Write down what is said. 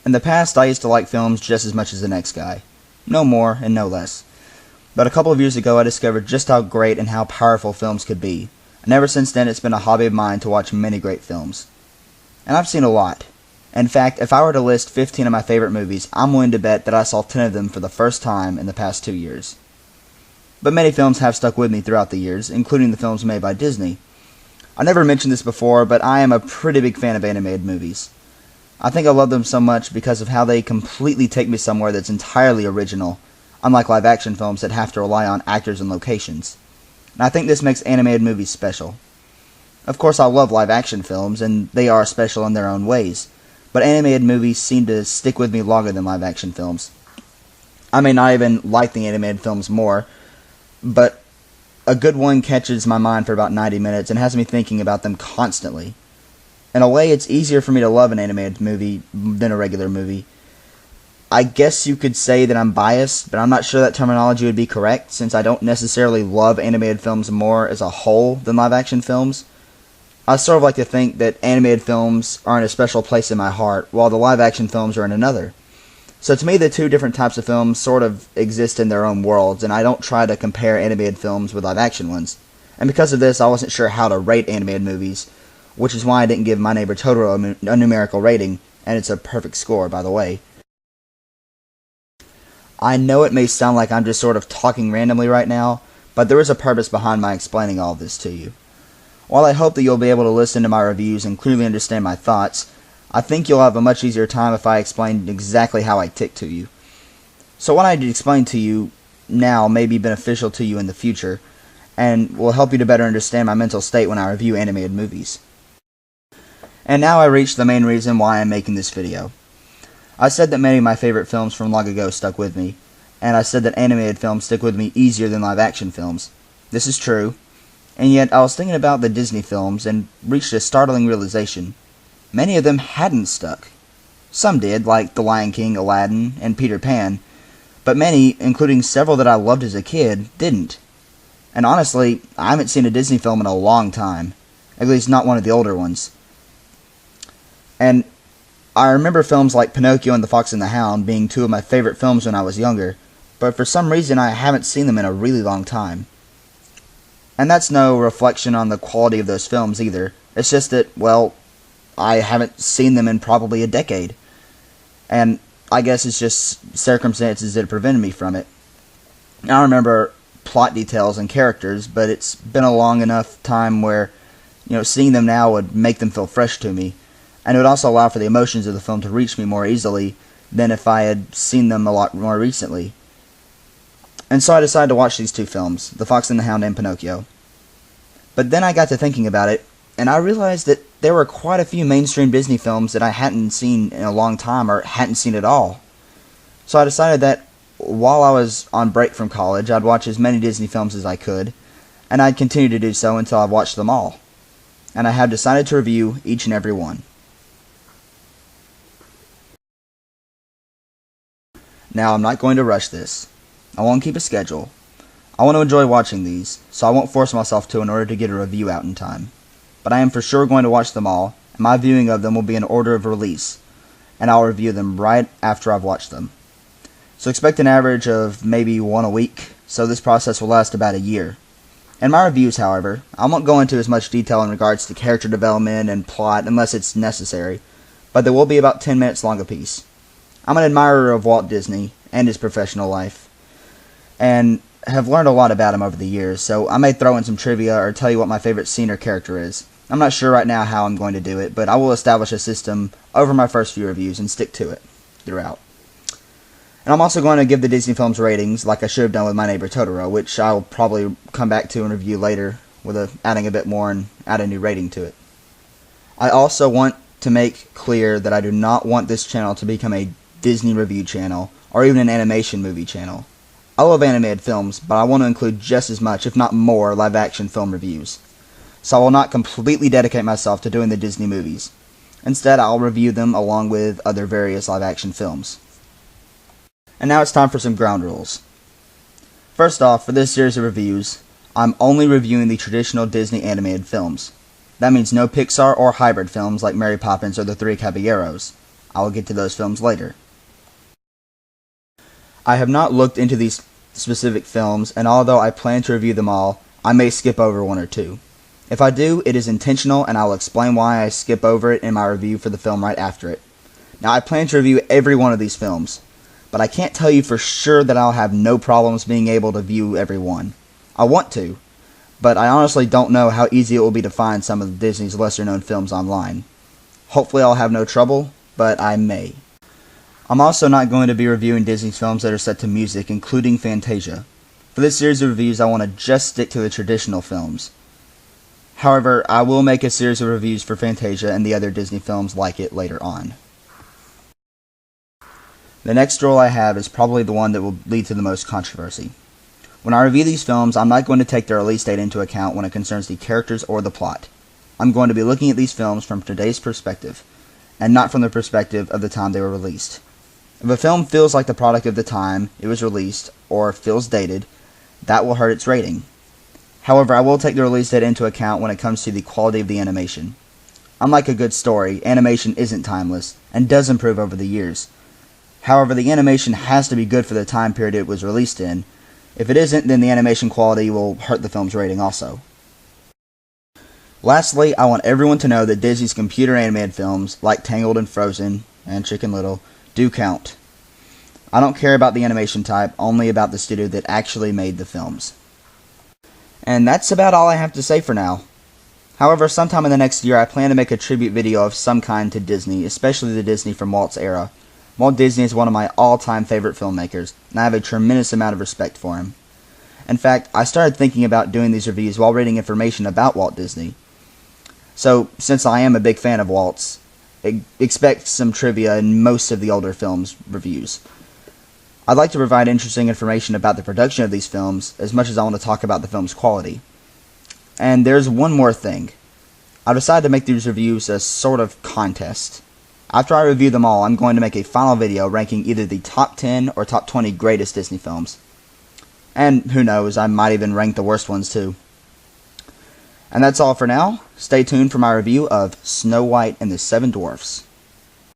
In the past, I used to like films just as much as the next guy. No more and no less. But a couple of years ago, I discovered just how great and how powerful films could be. And ever since then, it's been a hobby of mine to watch many great films. And I've seen a lot. In fact, if I were to list 15 of my favorite movies, I'm willing to bet that I saw 10 of them for the first time in the past 2 years. But many films have stuck with me throughout the years, including the films made by Disney. I never mentioned this before, but I am a pretty big fan of animated movies. I think I love them so much because of how they completely take me somewhere that's entirely original, unlike live-action films that have to rely on actors and locations. And I think this makes animated movies special. Of course, I love live-action films, and they are special in their own ways, but animated movies seem to stick with me longer than live-action films. I may not even like the animated films more, but a good one catches my mind for about 90 minutes and has me thinking about them constantly. In a way, it's easier for me to love an animated movie than a regular movie. I guess you could say that I'm biased, but I'm not sure that terminology would be correct, since I don't necessarily love animated films more as a whole than live-action films. I sort of like to think that animated films are in a special place in my heart, while the live-action films are in another. So to me, the two different types of films sort of exist in their own worlds, and I don't try to compare animated films with live-action ones. And because of this, I wasn't sure how to rate animated movies, which is why I didn't give My Neighbor Totoro a numerical rating, and it's a perfect score, by the way. I know it may sound like I'm just sort of talking randomly right now, but there is a purpose behind my explaining all of this to you. While I hope that you'll be able to listen to my reviews and clearly understand my thoughts, I think you'll have a much easier time if I explain exactly how I tick to you. So what I explain to you now may be beneficial to you in the future, and will help you to better understand my mental state when I review animated movies. And now I reach the main reason why I'm making this video. I said that many of my favorite films from long ago stuck with me, and I said that animated films stick with me easier than live-action films. This is true, and yet I was thinking about the Disney films and reached a startling realization. Many of them hadn't stuck. Some did, like The Lion King, Aladdin, and Peter Pan, but many, including several that I loved as a kid, didn't. And honestly, I haven't seen a Disney film in a long time, at least not one of the older ones. And I remember films like Pinocchio and The Fox and the Hound being two of my favorite films when I was younger, but for some reason I haven't seen them in a really long time. And that's no reflection on the quality of those films either. It's just that, well, I haven't seen them in probably a decade. And I guess it's just circumstances that have prevented me from it. I don't remember plot details and characters, but it's been a long enough time where, seeing them now would make them feel fresh to me. And it would also allow for the emotions of the film to reach me more easily than if I had seen them a lot more recently. And so I decided to watch these two films, The Fox and the Hound and Pinocchio. But then I got to thinking about it, and I realized that there were quite a few mainstream Disney films that I hadn't seen in a long time or hadn't seen at all. So I decided that while I was on break from college, I'd watch as many Disney films as I could, and I'd continue to do so until I've watched them all. And I have decided to review each and every one. Now, I'm not going to rush this. I won't keep a schedule. I want to enjoy watching these, so I won't force myself to in order to get a review out in time. But I am for sure going to watch them all, and my viewing of them will be in order of release, and I'll review them right after I've watched them. So expect an average of maybe one a week, so this process will last about a year. In my reviews, however, I won't go into as much detail in regards to character development and plot unless it's necessary, but they will be about 10 minutes long apiece. I'm an admirer of Walt Disney and his professional life, and have learned a lot about him over the years, so I may throw in some trivia or tell you what my favorite scene or character is. I'm not sure right now how I'm going to do it, but I will establish a system over my first few reviews and stick to it throughout. And I'm also going to give the Disney films ratings like I should have done with My Neighbor Totoro, which I'll probably come back to and review later with adding a bit more and add a new rating to it. I also want to make clear that I do not want this channel to become a Disney review channel or even an animation movie channel. I love animated films, but I want to include just as much, if not more, live-action film reviews. So I will not completely dedicate myself to doing the Disney movies. Instead, I'll review them along with other various live-action films. And now it's time for some ground rules. First off, for this series of reviews, I'm only reviewing the traditional Disney animated films. That means no Pixar or hybrid films like Mary Poppins or The Three Caballeros. I will get to those films later. I have not looked into these specific films, and although I plan to review them all, I may skip over one or two. If I do, it is intentional, and I will explain why I skip over it in my review for the film right after it. Now, I plan to review every one of these films, but I can't tell you for sure that I'll have no problems being able to view every one. I want to, but I honestly don't know how easy it will be to find some of Disney's lesser-known films online. Hopefully I'll have no trouble, but I may. I'm also not going to be reviewing Disney's films that are set to music, including Fantasia. For this series of reviews, I want to just stick to the traditional films. However, I will make a series of reviews for Fantasia and the other Disney films like it later on. The next rule I have is probably the one that will lead to the most controversy. When I review these films, I'm not going to take their release date into account when it concerns the characters or the plot. I'm going to be looking at these films from today's perspective, and not from the perspective of the time they were released. If a film feels like the product of the time it was released, or feels dated, that will hurt its rating. However, I will take the release date into account when it comes to the quality of the animation. Unlike a good story, animation isn't timeless, and does improve over the years. However, the animation has to be good for the time period it was released in. If it isn't, then the animation quality will hurt the film's rating also. Lastly, I want everyone to know that Disney's computer animated films, like Tangled and Frozen, and Chicken Little, do count. I don't care about the animation type, only about the studio that actually made the films. And that's about all I have to say for now. However, sometime in the next year I plan to make a tribute video of some kind to Disney, especially the Disney from Walt's era. Walt Disney is one of my all-time favorite filmmakers, and I have a tremendous amount of respect for him. In fact, I started thinking about doing these reviews while reading information about Walt Disney. So, since I am a big fan of Walt's, expect some trivia in most of the older films' reviews. I'd like to provide interesting information about the production of these films, as much as I want to talk about the film's quality. And there's one more thing. I decided to make these reviews a sort of contest. After I review them all, I'm going to make a final video ranking either the top 10 or top 20 greatest Disney films. And who knows, I might even rank the worst ones too. And that's all for now. Stay tuned for my review of Snow White and the Seven Dwarfs.